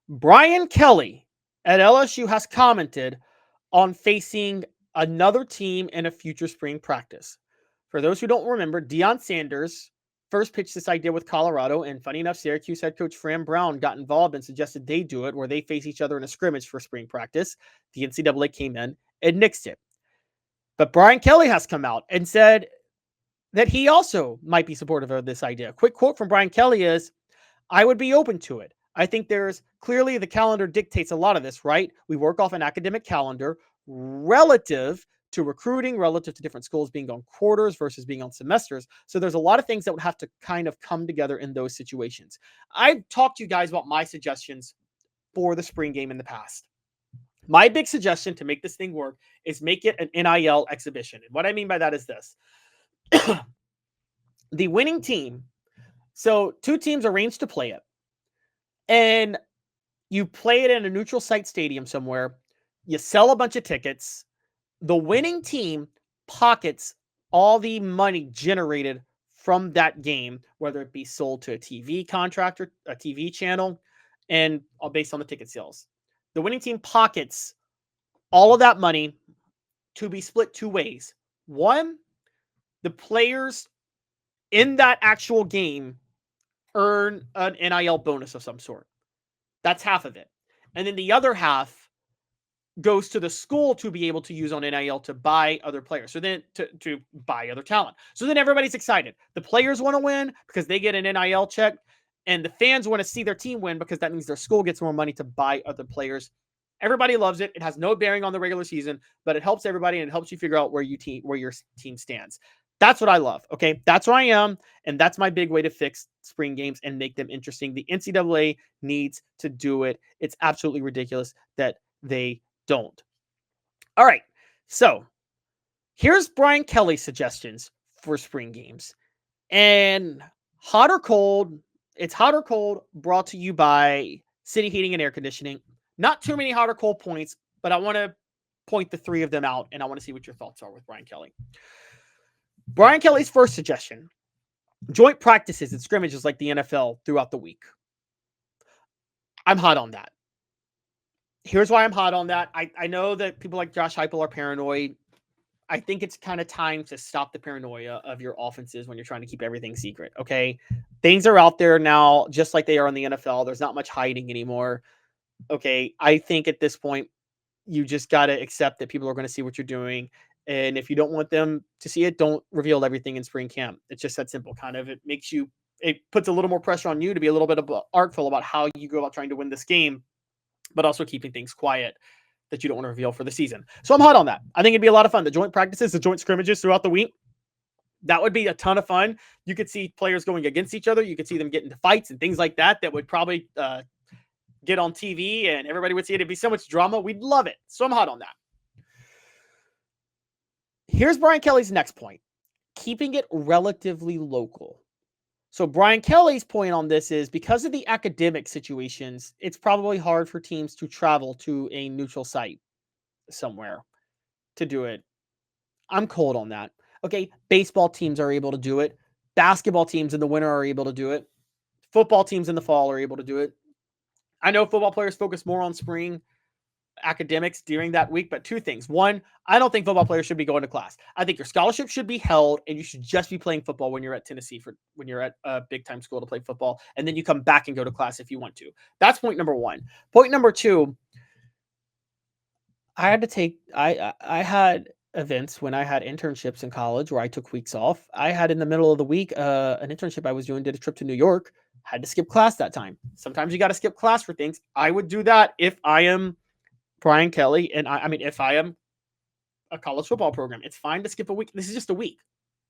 Brian Kelly at LSU has commented on facing another team in a future spring practice. For those who don't remember, Deion Sanders first pitched this idea with Colorado, and funny enough, Syracuse head coach Fran Brown got involved and suggested they do it, where they face each other in a scrimmage for spring practice. The NCAA came in and nixed it. But Brian Kelly has come out and said that he also might be supportive of this idea. A quick quote from Brian Kelly is, "I would be open to it. I think there's clearly the calendar dictates a lot of this, right? We work off an academic calendar relative to recruiting, relative to different schools being on quarters versus being on semesters. So there's a lot of things that would have to kind of come together in those situations." I've talked to you guys about my suggestions for the spring game in the past. My big suggestion to make this thing work is make it an NIL exhibition. And what I mean by that is this. The winning team, so two teams arrange to play it, and you play it in a neutral site stadium somewhere. You sell a bunch of tickets. The winning team pockets all the money generated from that game, whether it be sold to a TV contractor, a TV channel, and based on the ticket sales. The winning team pockets all of that money to be split two ways. One, the players in that actual game earn an NIL bonus of some sort. That's half of it. And then the other half goes to the school to be able to use on NIL to buy other players. So then to buy other talent. So then everybody's excited. The players want to win because they get an NIL check, and the fans want to see their team win because that means their school gets more money to buy other players. Everybody loves it. It has no bearing on the regular season, but it helps everybody and it helps you figure out where your team stands. That's what I love. Okay. That's where I am. And that's my big way to fix spring games and make them interesting. The NCAA needs to do it. It's absolutely ridiculous that they don't. All right. So here's Brian Kelly's suggestions for spring games. And hot or cold, it's hot or cold, brought to you by City Heating and Air Conditioning. Not too many hot or cold points, but I want to point the three of them out, and I want to see what your thoughts are with Brian Kelly. Brian Kelly's first suggestion: joint practices and scrimmages like the NFL throughout the week. I'm hot on that. Here's why I'm hot on that. I know that people like Josh Heupel are paranoid. I think it's kind of time to stop the paranoia of your offenses when you're trying to keep everything secret, okay? Things are out there now, just like they are in the NFL. There's not much hiding anymore. Okay, I think at this point, you just got to accept that people are going to see what you're doing. And if you don't want them to see it, don't reveal everything in spring camp. It's just that simple. Kind of, it puts a little more pressure on you to be a little bit artful about how you go about trying to win this game, but also keeping things quiet that you don't want to reveal for the season. So I'm hot on that. I think it'd be a lot of fun. The joint practices, the joint scrimmages throughout the week, that would be a ton of fun. You could see players going against each other. You could see them get into fights and things like that that would probably get on TV and everybody would see it. It'd be so much drama. We'd love it. So I'm hot on that. Here's Brian Kelly's next point: keeping it relatively local. So Brian Kelly's point on this is, because of the academic situations, it's probably hard for teams to travel to a neutral site somewhere to do it. I'm cold on that. Okay, baseball teams are able to do it. Basketball teams in the winter are able to do it. Football teams in the fall are able to do it. I know football players focus more on spring academics during that week, but two things. One, I don't think football players should be going to class. I think your scholarship should be held and you should just be playing football when you're at Tennessee, when you're at a big time school to play football. And then you come back and go to class if you want to. That's point number one. Point number two, I had events when I had internships in college where I took weeks off. I had in the middle of the week, an internship I was doing, did a trip to New York, had to skip class that time. Sometimes you got to skip class for things. I would do that if I am Brian Kelly, and I mean, if I am a college football program, it's fine to skip a week. This is just a week.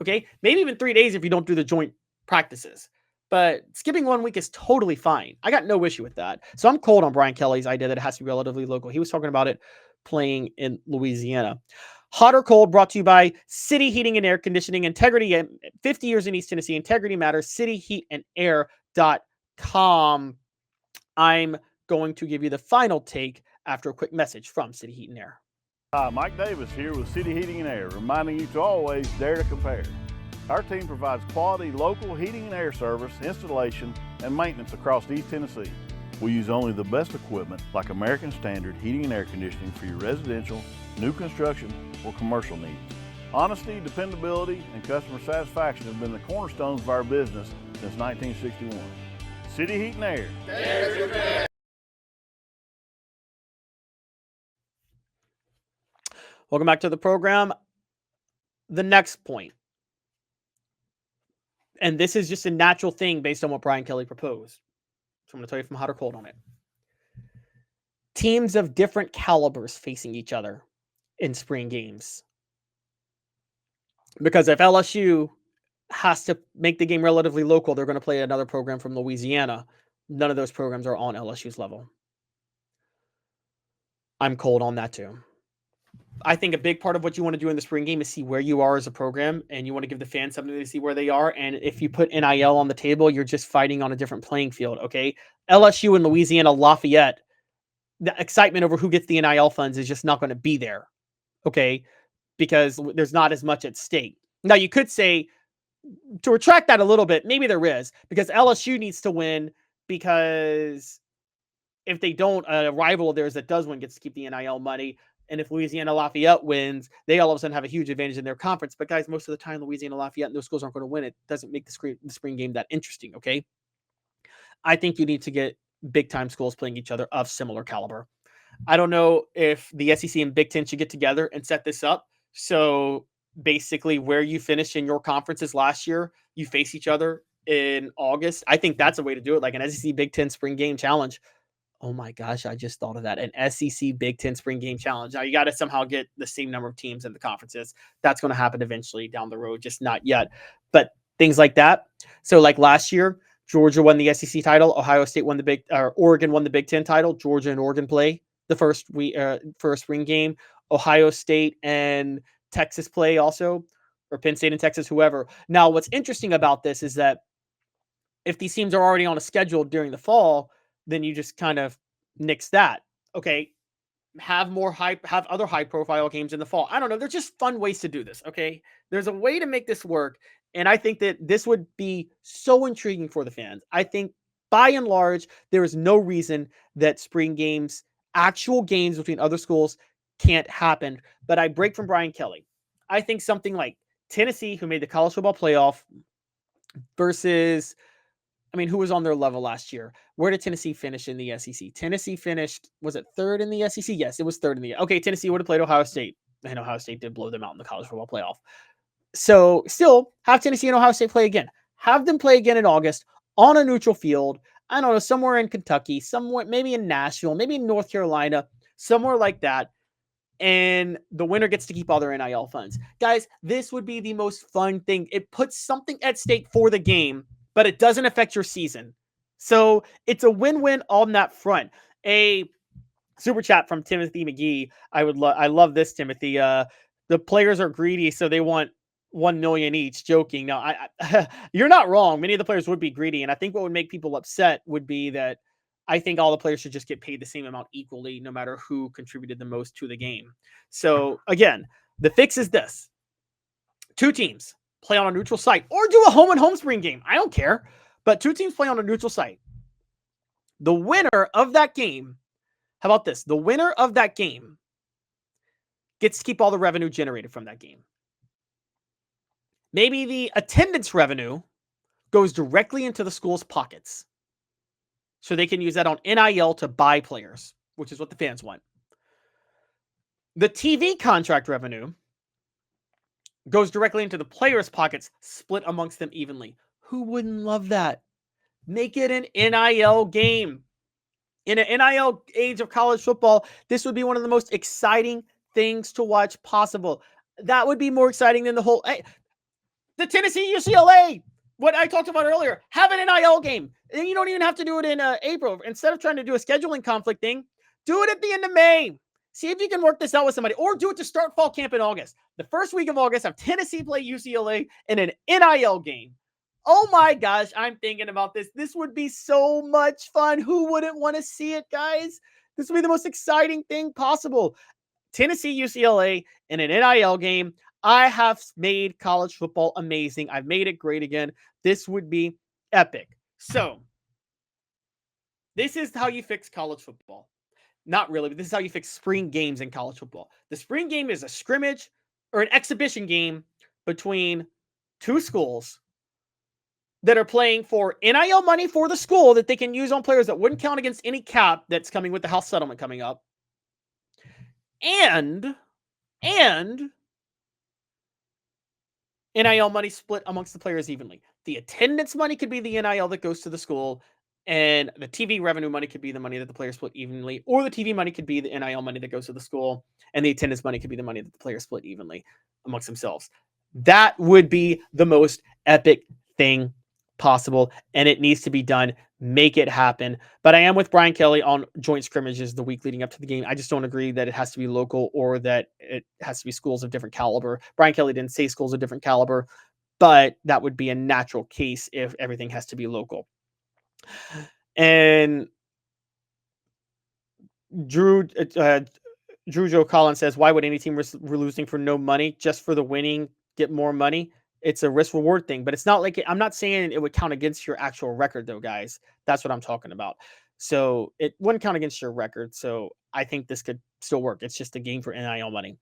Okay. Maybe even 3 days if you don't do the joint practices, but skipping 1 week is totally fine. I got no issue with that. So I'm cold on Brian Kelly's idea that it has to be relatively local. He was talking about it playing in Louisiana. Hot or cold, brought to you by City Heating and Air Conditioning. Integrity, 50 years in East Tennessee. Integrity matters. cityheatandair.com. I'm going to give you the final take after a quick message from City Heat and Air. Hi, Mike Davis here with City Heating and Air, reminding you to always dare to compare. Our team provides quality local heating and air service, installation, and maintenance across East Tennessee. We use only the best equipment like American Standard heating and air conditioning for your residential, new construction, or commercial needs. Honesty, dependability, and customer satisfaction have been the cornerstones of our business since 1961. City Heat and Air. There's your best. Welcome back to the program. The next point, and this is just a natural thing based on what Brian Kelly proposed. So I'm going to tell you from hot or cold on it. Teams of different calibers facing each other in spring games. Because if LSU has to make the game relatively local, they're going to play another program from Louisiana. None of those programs are on LSU's level. I'm cold on that too. I think a big part of what you want to do in the spring game is see where you are as a program, and you want to give the fans something to see where they are. And if you put NIL on the table, you're just fighting on a different playing field, okay? LSU and Louisiana Lafayette, the excitement over who gets the NIL funds is just not going to be there, okay? Because there's not as much at stake. Now, you could say, to retract that a little bit, maybe there is, because LSU needs to win, because if they don't, a rival of theirs that does win gets to keep the NIL money. And if Louisiana Lafayette wins, they all of a sudden have a huge advantage in their conference. But guys, most of the time, Louisiana Lafayette and those schools aren't going to win. It doesn't make the spring game that interesting, okay? I think you need to get big-time schools playing each other of similar caliber. I don't know if the SEC and Big Ten should get together and set this up. So basically where you finished in your conferences last year, you face each other in August. I think that's a way to do it, like an SEC Big Ten spring game challenge. Oh my gosh, I just thought of that. An SEC Big Ten spring game challenge. Now you got to somehow get the same number of teams in the conferences. That's going to happen eventually down the road, just not yet. But things like that. So like last year, Georgia won the SEC title. Ohio State won Oregon won the Big Ten title. Georgia and Oregon play the first spring game. Ohio State and Texas play also, or Penn State and Texas, whoever. Now, what's interesting about this is that if these teams are already on a schedule during the fall, then you just kind of nix that. Okay, have other high profile games in the fall. I don't know. There's just fun ways to do this. Okay, there's a way to make this work. And I think that this would be so intriguing for the fans. I think by and large, there is no reason that spring games, actual games between other schools, can't happen. But I break from Brian Kelly. I think something like Tennessee, who made the college football playoff, versus, I mean, who was on their level last year? Where did Tennessee finish in the SEC? Tennessee finished, was it third in the SEC? Yes, it was third in the, okay, Tennessee would have played Ohio State, and Ohio State did blow them out in the college football playoff. So still have Tennessee and Ohio State play again. Have them play again in August on a neutral field. I don't know, somewhere in Kentucky, somewhere, maybe in Nashville, maybe in North Carolina, somewhere like that. And the winner gets to keep all their NIL funds. Guys, this would be the most fun thing. It puts something at stake for the game, but it doesn't affect your season. So it's a win-win on that front. A super chat from Timothy McGee. I love this, Timothy. The players are greedy, so they want 1 million each. Joking. Now, you're not wrong. Many of the players would be greedy, and I think what would make people upset would be that I think all the players should just get paid the same amount equally, no matter who contributed the most to the game. So again, the fix is this: 2 teams play on a neutral site, or do a home and home spring game. I don't care, but 2 teams play on a neutral site. The winner of that game, how about this? The winner of that game gets to keep all the revenue generated from that game. Maybe the attendance revenue goes directly into the school's pockets, so they can use that on NIL to buy players, which is what the fans want. The TV contract revenue goes directly into the players' pockets, split amongst them evenly. Who wouldn't love that? Make it an NIL game. In an NIL age of college football, this would be one of the most exciting things to watch possible. That would be more exciting than the Tennessee UCLA, what I talked about earlier. Have an NIL game. And you don't even have to do it in April. Instead of trying to do a scheduling conflict thing, do it at the end of May. See if you can work this out with somebody, or do it to start fall camp in August. The first week of August, have Tennessee play UCLA in an NIL game. Oh my gosh, I'm thinking about this. This would be so much fun. Who wouldn't want to see it, guys? This would be the most exciting thing possible. Tennessee, UCLA in an NIL game. I have made college football amazing. I've made it great again. This would be epic. So This is how you fix college football. Not really, but this is how you fix spring games in college football. The spring game is a scrimmage or an exhibition game between two schools that are playing for NIL money for the school that they can use on players that wouldn't count against any cap that's coming with the House settlement coming up. And NIL money split amongst the players evenly. The attendance money could be the NIL that goes to the school, and the TV revenue money could be the money that the players split evenly, or the TV money could be the NIL money that goes to the school, and the attendance money could be the money that the players split evenly amongst themselves. That would be the most epic thing possible, and it needs to be done. Make it happen. But I am with Brian Kelly on joint scrimmages the week leading up to the game. I just don't agree that it has to be local or that it has to be schools of different caliber. Brian Kelly didn't say schools of different caliber, but that would be a natural case if everything has to be local. And Drew Joe Collins says, why would any team risk losing for no money just for the winning get more money? It's a risk reward thing, but it's not like I'm not saying it would count against your actual record though, guys. That's what I'm talking about. So it wouldn't count against your record. So I think this could still work. It's just a game for NIL money.